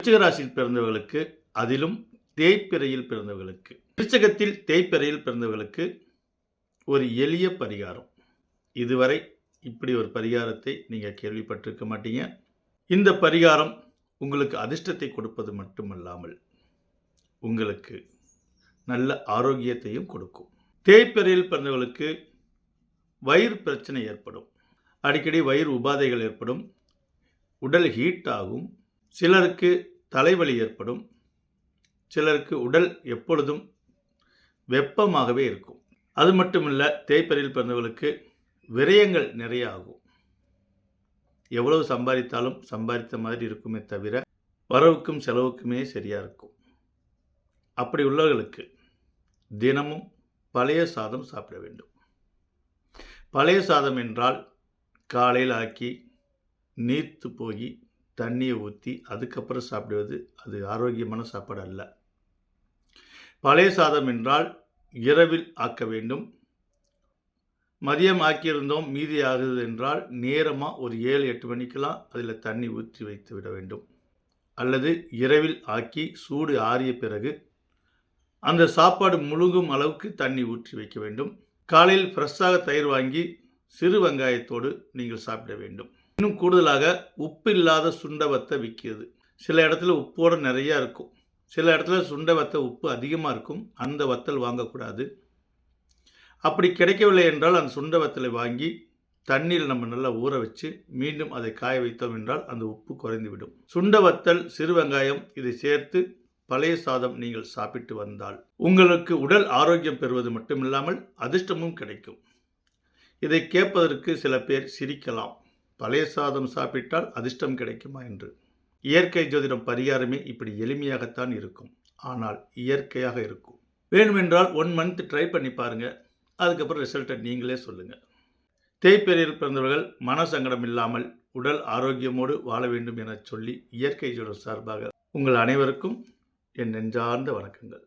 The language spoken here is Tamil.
விருச்சிக ராசியில் பிறந்தவர்களுக்கு, அதிலும் தேய்பிறையில் பிறந்தவர்களுக்கு, விருச்சகத்தில் தேய்பிறையில் பிறந்தவர்களுக்கு ஒரு எளிய பரிகாரம். இதுவரை இப்படி ஒரு பரிகாரத்தை நீங்கள் கேள்விப்பட்டிருக்க மாட்டீங்க. இந்த பரிகாரம் உங்களுக்கு அதிர்ஷ்டத்தை கொடுப்பது மட்டுமல்லாமல் உங்களுக்கு நல்ல ஆரோக்கியத்தையும் கொடுக்கும். தேய்பிறையில் பிறந்தவர்களுக்கு வயிறு பிரச்சனை ஏற்படும். அடிக்கடி வயிறு உபாதைகள் ஏற்படும். உடல் ஹீட் ஆகும். சிலருக்கு தலைவலி ஏற்படும். சிலருக்கு உடல் எப்பொழுதும் வெப்பமாகவே இருக்கும். அது மட்டுமல்ல, தேய்பிறையில் பிறந்தவர்களுக்கு விரயங்கள் நிறைய ஆகும். எவ்வளவு சம்பாதித்தாலும் சம்பாதித்த மாதிரி இருக்குமே தவிர வரவுக்கும் செலவுக்குமே சரியாக இருக்கும். அப்படி உள்ளவர்களுக்கு தினமும் பழைய சாதம் சாப்பிட வேண்டும். பழைய சாதம் என்றால் காலையில் ஆக்கி நீர்த்து போய் தண்ணியை ஊற்றி அதுக்கப்புறம் சாப்பிடுவது அது ஆரோக்கியமான சாப்பாடு அல்ல. பழைய சாதம் என்றால் இரவில் ஆக்க வேண்டும். மதியம் ஆக்கியிருந்தோம் மீதி ஆகுது என்றால் நேரமாக ஒரு 7-8 மணிக்கெல்லாம் அதில் தண்ணி ஊற்றி வைத்து விட வேண்டும். அல்லது இரவில் ஆக்கி சூடு ஆறிய பிறகு அந்த சாப்பாடு முழுகும் அளவுக்கு தண்ணி ஊற்றி வைக்க வேண்டும். காலையில் ஃப்ரெஷ்ஷாக தயிர் வாங்கி சிறு வெங்காயத்தோடு நீங்கள் சாப்பிட வேண்டும். இன்னும் கூடுதலாக உப்பு இல்லாத சுண்டவத்தை விற்கிறது. சில இடத்துல உப்போடு நிறையா இருக்கும். சில இடத்துல சுண்டவத்தை உப்பு அதிகமாக இருக்கும். அந்த வத்தல் வாங்கக்கூடாது. அப்படி கிடைக்கவில்லை என்றால் அந்த சுண்டவத்தலை வாங்கி தண்ணீர் நம்ம நல்லா ஊற வச்சு மீண்டும் அதை காய வைத்தோம் என்றால் அந்த உப்பு குறைந்துவிடும். சுண்டவத்தல், சிறு வெங்காயம் இதை சேர்த்து பழைய சாதம் நீங்கள் சாப்பிட்டு வந்தால் உங்களுக்கு உடல் ஆரோக்கியம் பெறுவது மட்டுமில்லாமல் அதிர்ஷ்டமும் கிடைக்கும். இதை கேட்பதற்கு சில பேர் சிரிக்கலாம். பழைய சாதம் சாப்பிட்டால் அதிர்ஷ்டம் கிடைக்குமா என்று. இயற்கை ஜோதிடம் பரிகாரமே இப்படி எளிமையாகத்தான் இருக்கும். ஆனால் இயற்கையாக இருக்கும். வேணுமென்றால் 1 மந்த் ட்ரை பண்ணி பாருங்கள். அதுக்கப்புறம் ரிசல்ட்டை நீங்களே சொல்லுங்கள். தேய்பிறையில் பிறந்தவர்கள் மன சங்கடம் இல்லாமல் உடல் ஆரோக்கியமோடு வாழ வேண்டும் என சொல்லி இயற்கை ஜோதிடம் சார்பாக உங்கள் அனைவருக்கும் என் நெஞ்சார்ந்த வணக்கங்கள்.